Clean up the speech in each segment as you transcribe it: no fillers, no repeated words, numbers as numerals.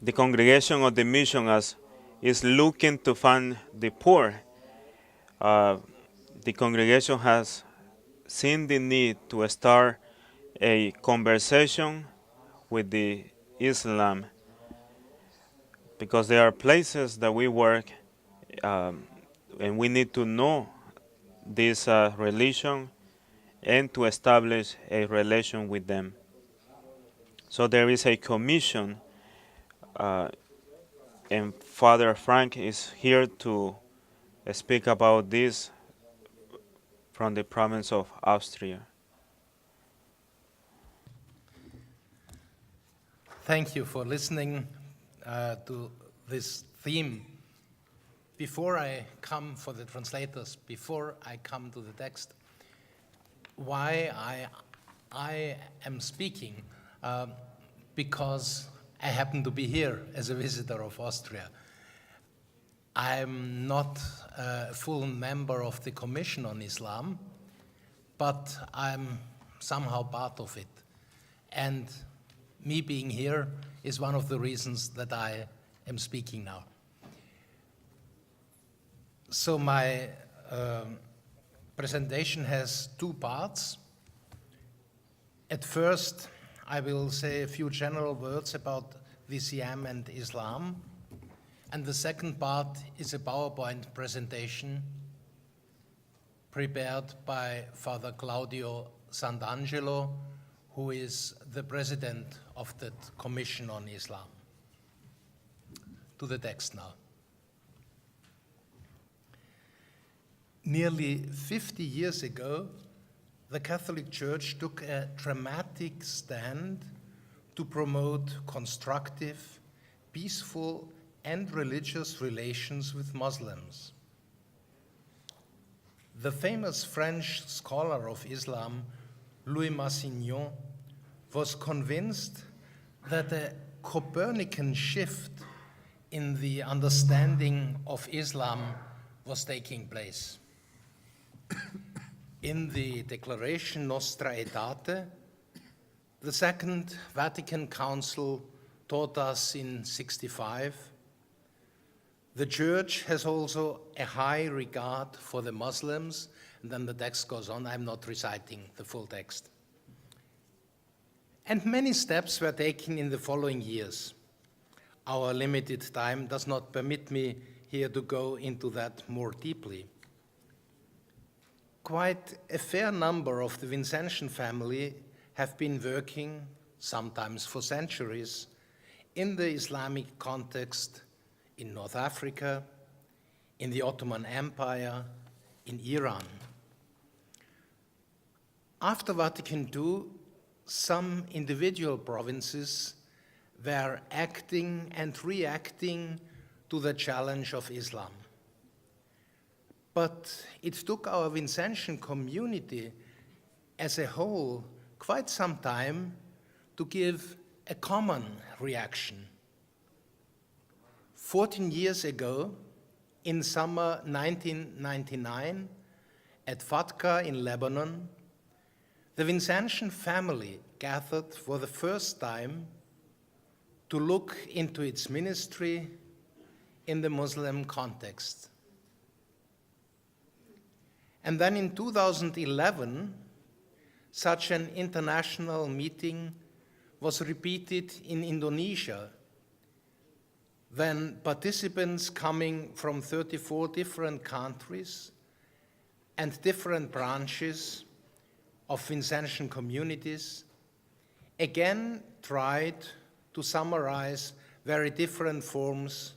the congregation of the mission as is looking to fund the poor. The congregation has seen the need to start a conversation with the Islam because there are places that we work and we need to know this religion and to establish a relation with them. So there is a commission, and Father Frank is here to speak about this from the province of Austria. Thank you for listening to this theme. Before I come for the translators, before I come to the text, why I am speaking, because I happen to be here as a visitor of Austria. I'm not a full member of the Commission on Islam, but I'm somehow part of it. And me being here is one of the reasons that I am speaking now. So my presentation has two parts. At first, I will say a few general words about VCM and Islam. And the second part is a PowerPoint presentation prepared by Father Claudio Sant'Angelo, who is the president of the Commission on Islam. To the text now. Nearly 50 years ago, the Catholic Church took a dramatic stand to promote constructive, peaceful, and religious relations with Muslims. The famous French scholar of Islam, Louis Massignon, was convinced that a Copernican shift in the understanding of Islam was taking place. In the Declaration Nostra Aetate, the Second Vatican Council taught us in '65, the Church has also a high regard for the Muslims, and then the text goes on. I'm not reciting the full text. And many steps were taken in the following years. Our limited time does not permit me here to go into that more deeply. Quite a fair number of the Vincentian family have been working, sometimes for centuries, in the Islamic context in North Africa, in the Ottoman Empire, in Iran. After Vatican II, some individual provinces were acting and reacting to the challenge of Islam. But it took our Vincentian community as a whole quite some time to give a common reaction. 14 years ago, in summer 1999, at Fatka in Lebanon, the Vincentian family gathered for the first time to look into its ministry in the Muslim context. And then in 2011, such an international meeting was repeated in Indonesia, when participants coming from 34 different countries and different branches of Vincentian communities again tried to summarize very different forms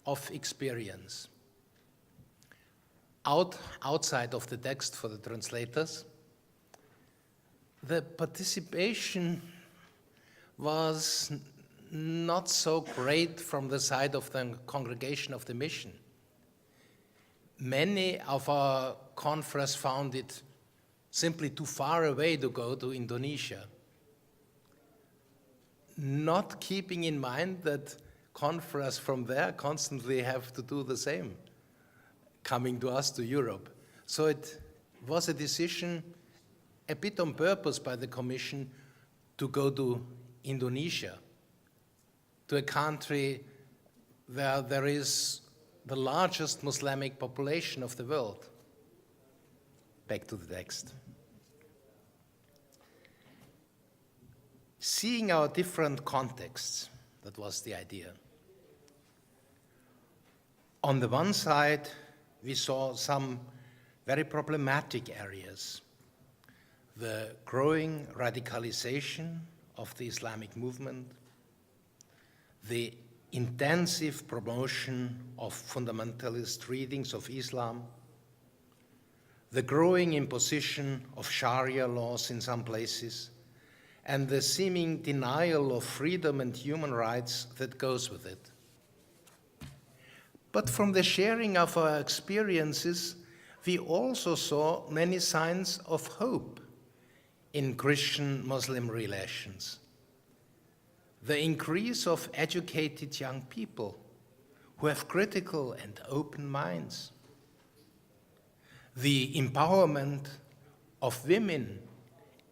of experience. Outside of the text for the translators, the participation was not so great from the side of the congregation of the mission. Many of our confreres found it simply too far away to go to Indonesia, not keeping in mind that confreres from there constantly have to do the same, coming to us, to Europe. So it was a decision, a bit on purpose by the Commission, to go to Indonesia, to a country where there is the largest Muslim population of the world. Back to the text. Seeing our different contexts, that was the idea. On the one side, we saw some very problematic areas. The growing radicalization of the Islamic movement, the intensive promotion of fundamentalist readings of Islam, the growing imposition of Sharia laws in some places, and the seeming denial of freedom and human rights that goes with it. But from the sharing of our experiences, we also saw many signs of hope in Christian-Muslim relations. The increase of educated young people who have critical and open minds. The empowerment of women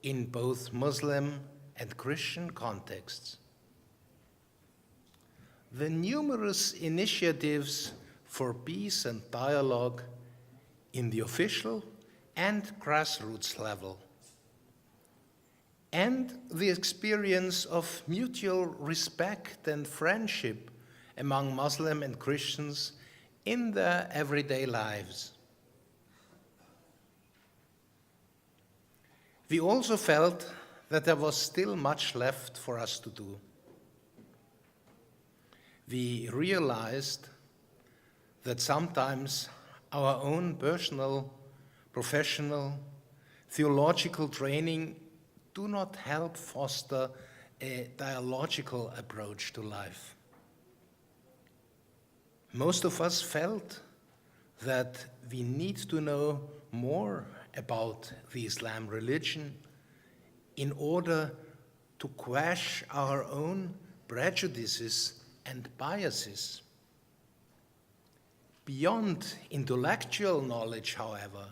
in both Muslim and Christian contexts. The numerous initiatives for peace and dialogue in the official and grassroots level. And the experience of mutual respect and friendship among Muslim and Christians in their everyday lives. We also felt that there was still much left for us to do. We realized that sometimes our own personal, professional, theological training do not help foster a dialogical approach to life. Most of us felt that we need to know more about the Islam religion in order to quash our own prejudices and biases. Beyond intellectual knowledge, however,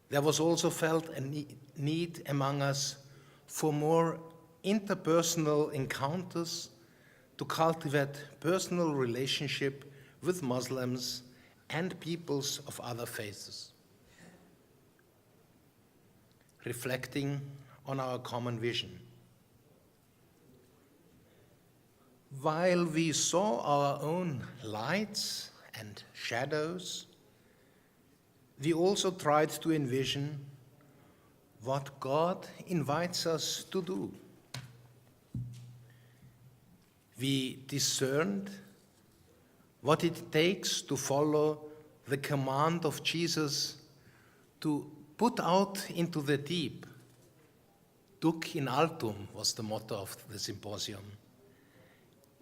there was also felt a need among us for more interpersonal encounters to cultivate personal relationship with Muslims and peoples of other faiths. Reflecting on our common vision. While we saw our own lights and shadows, we also tried to envision what God invites us to do. We discerned what it takes to follow the command of Jesus to put out into the deep. Duc in altum was the motto of the symposium.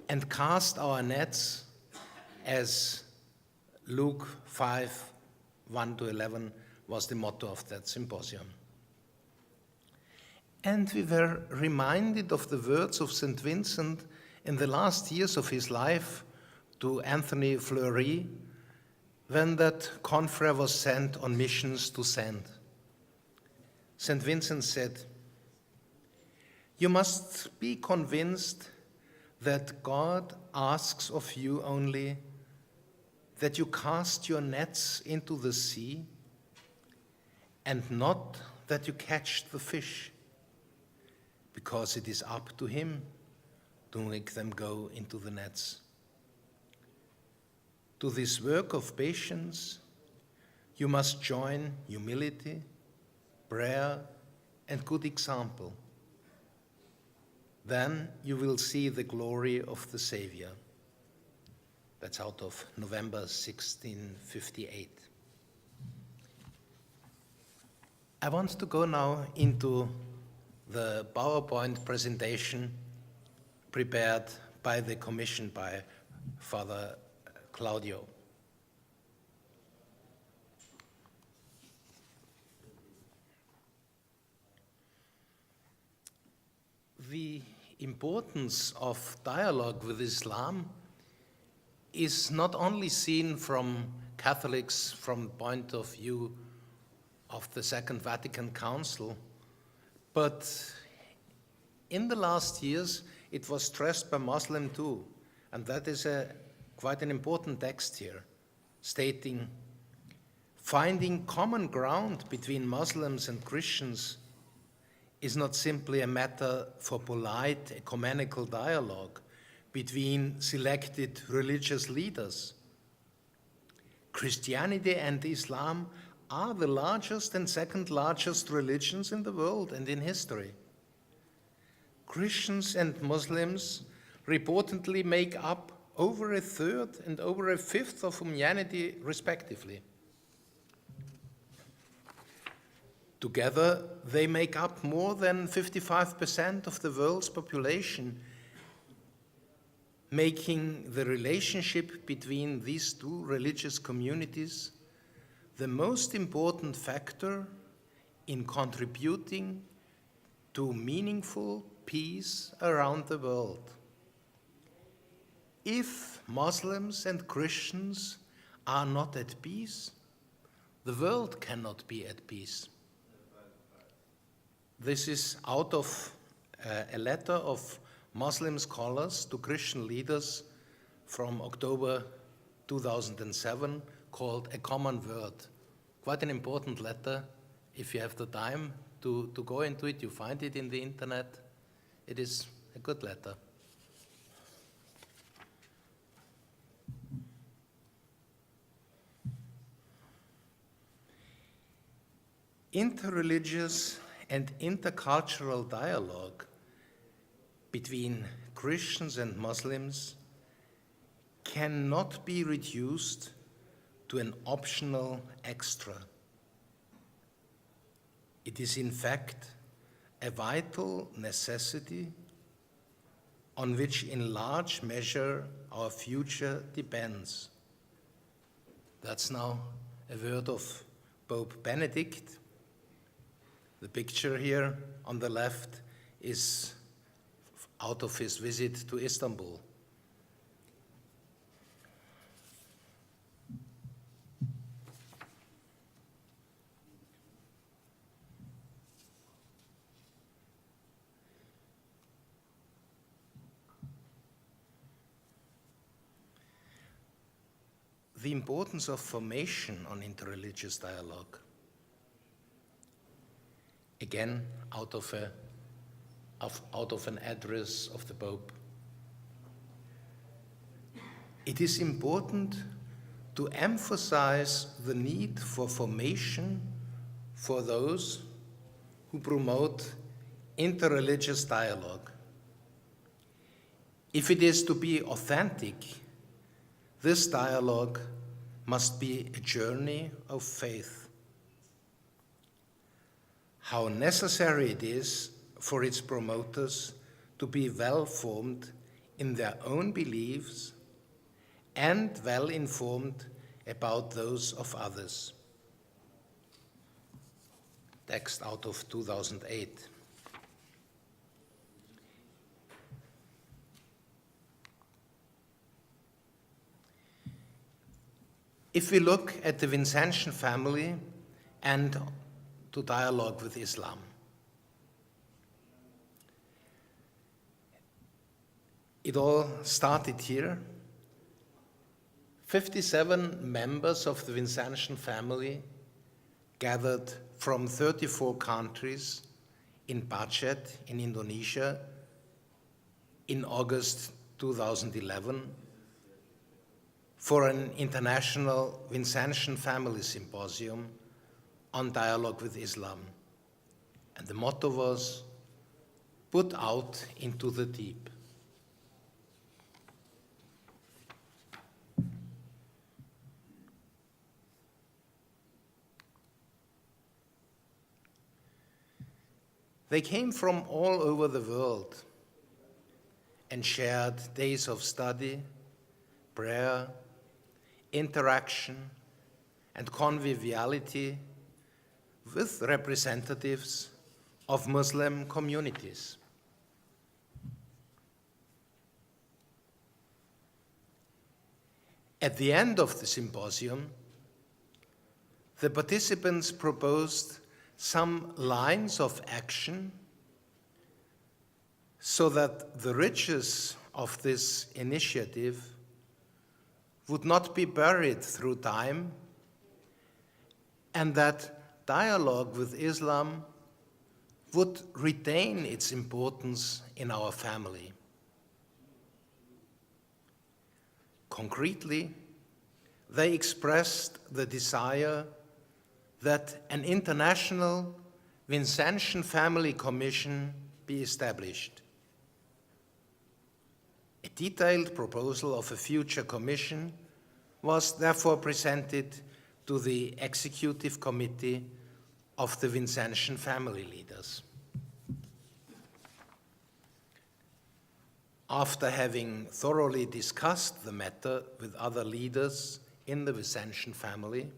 And cast our nets, as Luke 5, 1-11 was the motto of that symposium. And we were reminded of the words of St. Vincent in the last years of his life to Anthony Fleury, when that confrere was sent on missions to Send. St. Vincent said, "You must be convinced that God asks of you only that you cast your nets into the sea, and not that you catch the fish, because it is up to him to make them go into the nets. To this work of patience, you must join humility, prayer, and good example. Then you will see the glory of the Savior." That's out of November 1658. I want to go now into the PowerPoint presentation prepared by the commission by Father Claudio. The importance of dialogue with Islam is not only seen from Catholics from the point of view of the Second Vatican Council, but in the last years it was stressed by Muslim too, and that is quite an important text here, stating, finding common ground between Muslims and Christians is not simply a matter for polite ecumenical dialogue between selected religious leaders. Christianity and Islam are the largest and second largest religions in the world and in history. Christians and Muslims reportedly make up over a third and over a fifth of humanity, respectively. Together, they make up more than 55% of the world's population, making the relationship between these two religious communities the most important factor in contributing to meaningful peace around the world. If Muslims and Christians are not at peace, the world cannot be at peace. This is out of a letter of Muslim scholars to Christian leaders from October 2007 called A Common Word. Quite an important letter. If you have the time to go into it, you find it in the internet. It is a good letter. Interreligious and intercultural dialogue between Christians and Muslims cannot be reduced to an optional extra. It is in fact a vital necessity on which in large measure our future depends. That's now a word of Pope Benedict. The picture here on the left is out of his visit to Istanbul. The importance of formation on interreligious dialogue. Again, out of an address of the Pope. It is important to emphasize the need for formation for those who promote interreligious dialogue. If it is to be authentic, this dialogue must be a journey of faith. How necessary it is for its promoters to be well-formed in their own beliefs and well-informed about those of others. Text out of 2008. If we look at the Vincentian family and to dialogue with Islam, it all started here. 57 members of the Vincentian family gathered from 34 countries in Pacet in Indonesia in August 2011 for an international Vincentian family symposium on dialogue with Islam. And the motto was, put out into the deep. They came from all over the world and shared days of study, prayer, interaction, and conviviality with representatives of Muslim communities. At the end of the symposium, the participants proposed some lines of action so that the riches of this initiative would not be buried through time, and that dialogue with Islam would retain its importance in our family. Concretely, they expressed the desire that an international Vincentian Family Commission be established. A detailed proposal of a future commission was therefore presented to the Executive Committee of the Vincentian family leaders. After having thoroughly discussed the matter with other leaders in the Vincentian family,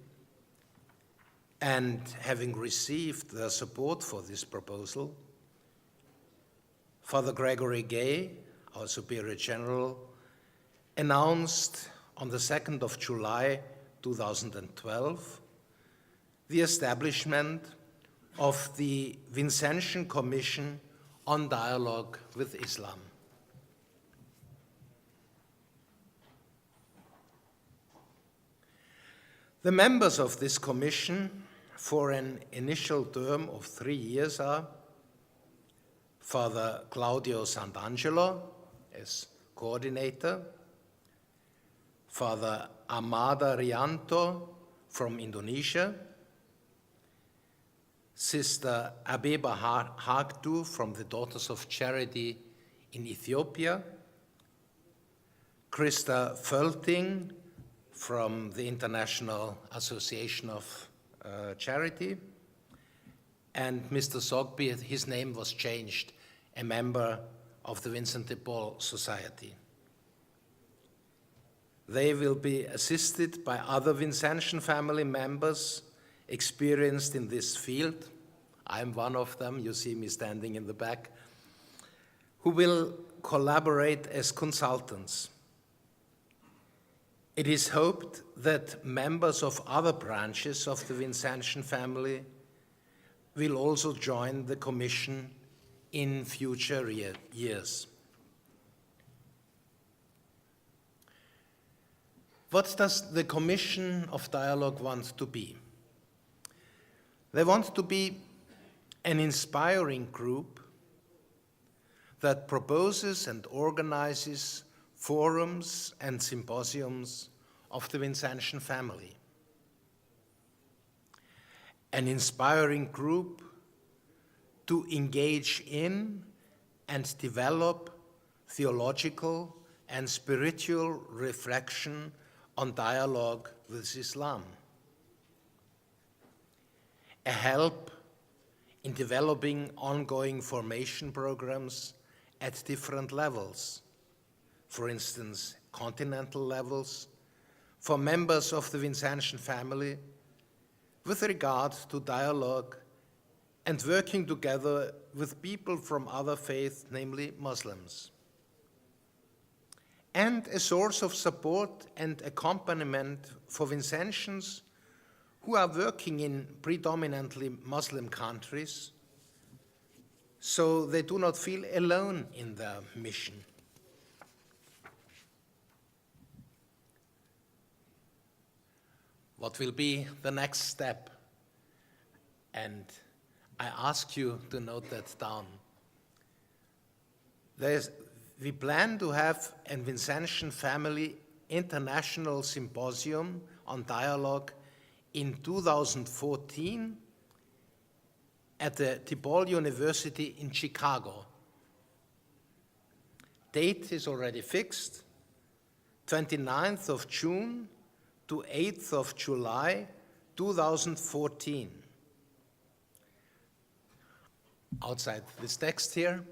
and having received their support for this proposal, Father Gregory Gay, our Superior General, announced on the 2nd of July 2012 the establishment of the Vincentian Commission on Dialogue with Islam. The members of this commission for an initial term of 3 years are Father Claudio Sant'Angelo as coordinator, Father Amada Rianto from Indonesia, Sister Abeba Hagdu from the Daughters of Charity in Ethiopia, Krista Völting from the International Association of Charity, and Mr. Sogby, his name was changed, a member of the Vincent de Paul Society. They will be assisted by other Vincentian family members experienced in this field. I'm one of them, you see me standing in the back, who will collaborate as consultants. It is hoped that members of other branches of the Vincentian family will also join the Commission in future years. What does the Commission of Dialogue want to be? They want to be an inspiring group that proposes and organizes forums and symposiums of the Vincentian family. An inspiring group to engage in and develop theological and spiritual reflection on dialogue with Islam. A help in developing ongoing formation programs at different levels, for instance, continental levels, for members of the Vincentian family with regard to dialogue and working together with people from other faiths, namely Muslims. And a source of support and accompaniment for Vincentians who are working in predominantly Muslim countries, so they do not feel alone in their mission. What will be the next step? And I ask you to note that down. We plan to have a Vincentian Family International Symposium on Dialogue in 2014 at the DePaul University in Chicago. Date is already fixed, 29th of June to 8th of July 2014. Outside this text here,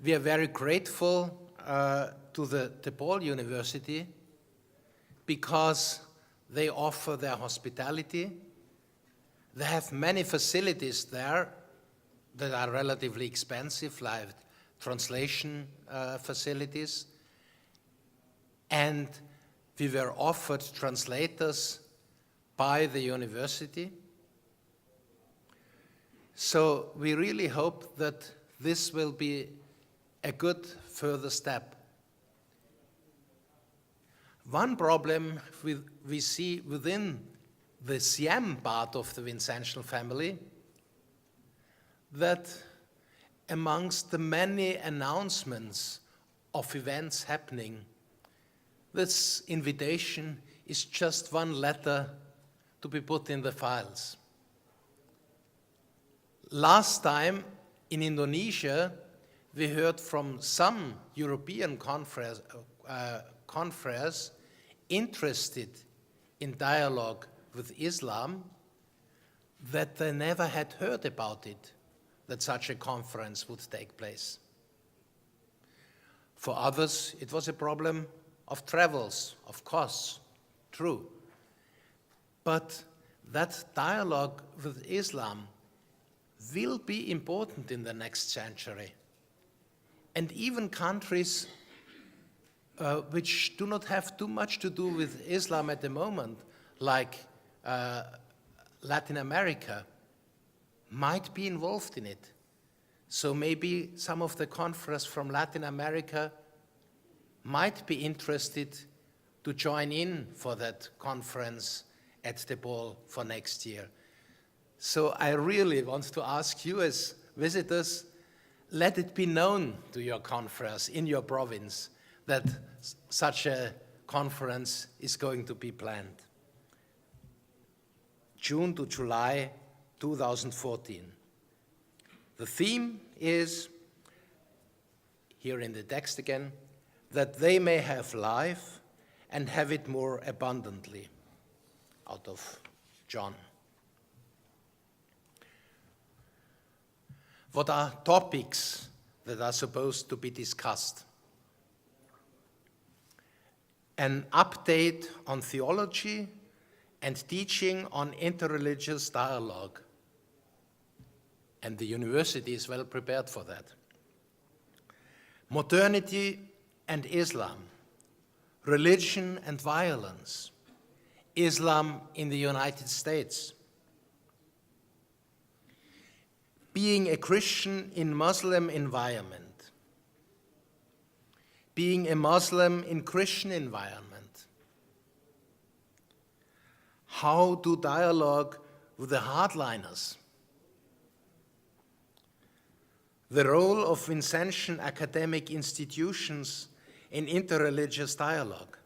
we are very grateful to the DePaul University because they offer their hospitality. They have many facilities there that are relatively expensive, like translation facilities. And we were offered translators by the university. So we really hope that this will be a good further step. One problem we see within the Siam part of the Vincentian family, that amongst the many announcements of events happening, this invitation is just one letter to be put in the files. Last time in Indonesia, we heard from some European confreres interested in dialogue with Islam that they never had heard about it, that such a conference would take place. For others, it was a problem of travels, of course, true. But that dialogue with Islam will be important in the next century. And even countries which do not have too much to do with Islam at the moment, like Latin America, might be involved in it. So maybe some of the conference from Latin America might be interested to join in for that conference at the ball for next year. So I really want to ask you as visitors, let it be known to your conference in your province that such a conference is going to be planned. June to July 2014. The theme is, here in the text again, that they may have life and have it more abundantly, out of John. What are topics that are supposed to be discussed? An update on theology and teaching on interreligious dialogue. And the university is well prepared for that. Modernity and Islam, religion and violence, Islam in the United States. Being a Christian in Muslim environment. Being a Muslim in Christian environment. How to dialogue with the hardliners. The role of Vincentian academic institutions in interreligious dialogue.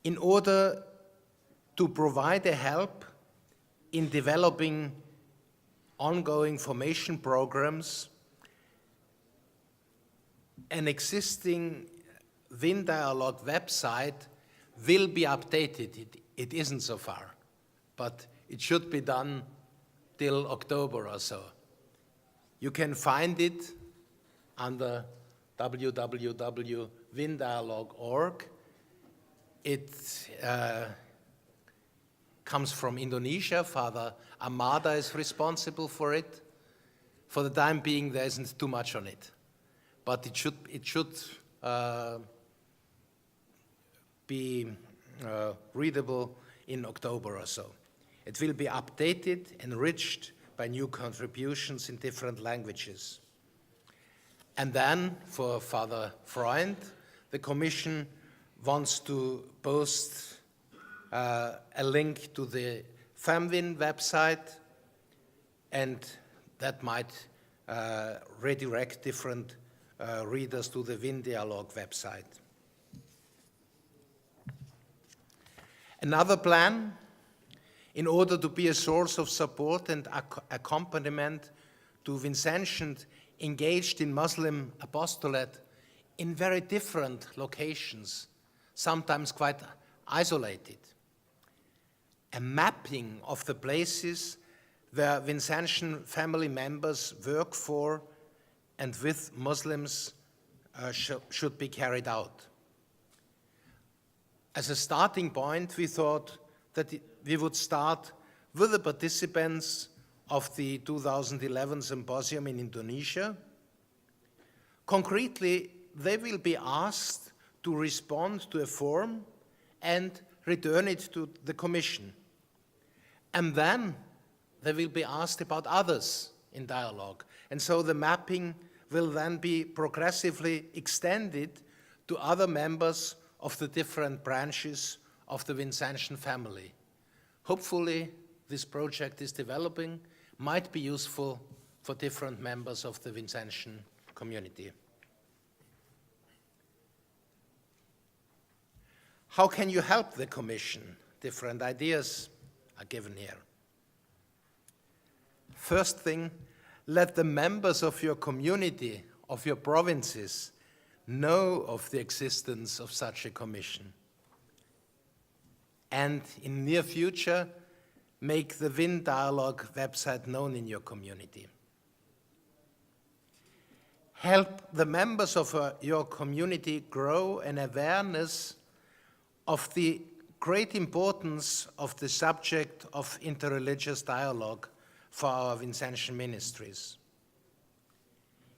In order to provide a help in developing ongoing formation programs, an existing Vin Dialogue website will be updated. It isn't so far, but it should be done till October or so. You can find it under www.vindialogue.org. It comes from Indonesia. Father Amada is responsible for it. For the time being, there isn't too much on it, but it should be readable in October or so. It will be updated, enriched by new contributions in different languages. And then, for Father Freund, the Commission wants to post a link to the FAMVIN website, and that might redirect different readers to the Vin Dialogue website. Another plan, in order to be a source of support and accompaniment to Vincentians engaged in Muslim apostolate in very different locations, sometimes quite isolated. A mapping of the places where Vincentian family members work for and with Muslims should be carried out. As a starting point, we thought that we would start with the participants of the 2011 symposium in Indonesia. Concretely, they will be asked to respond to a form and return it to the Commission. And then they will be asked about others in dialogue. And so the mapping will then be progressively extended to other members of the different branches of the Vincentian family. Hopefully, this project is developing, might be useful for different members of the Vincentian community. How can you help the Commission? Different ideas are given here. First thing, let the members of your community, of your provinces, know of the existence of such a commission. And in near future, make the Vin Dialogue website known in your community. Help the members of your community grow an awareness of the great importance of the subject of interreligious dialogue for our Vincentian ministries.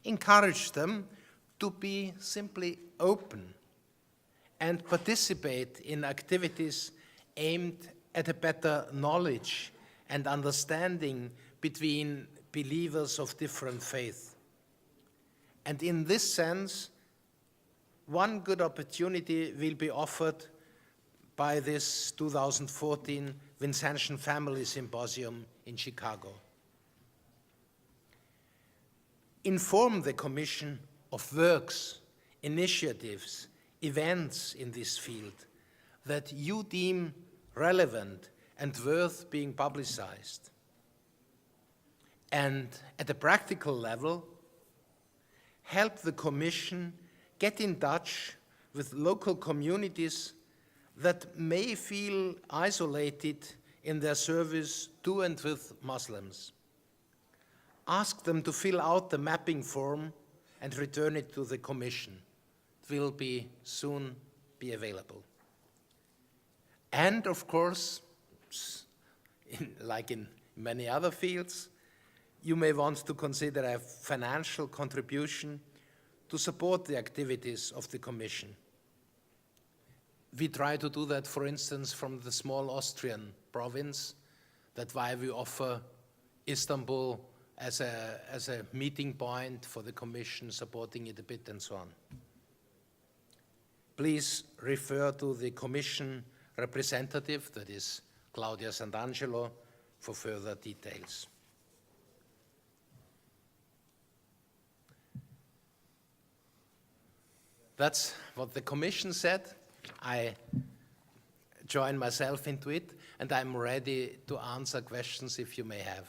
Encourage them to be simply open and participate in activities aimed at a better knowledge and understanding between believers of different faiths. And in this sense, one good opportunity will be offered by this 2014 Vincentian Family Symposium in Chicago. Inform the Commission of works, initiatives, events in this field that you deem relevant and worth being publicized. And at a practical level, help the Commission get in touch with local communities that may feel isolated in their service to and with Muslims. Ask them to fill out the mapping form and return it to the Commission. It will soon be available. And of course, like in many other fields, you may want to consider a financial contribution to support the activities of the Commission. We try to do that, for instance, from the small Austrian province. That's why we offer Istanbul as a meeting point for the Commission, supporting it a bit and so on. Please refer to the Commission representative, that is Claudia Sant'Angelo, for further details. That's what the Commission said. I join myself into it, and I'm ready to answer questions if you may have.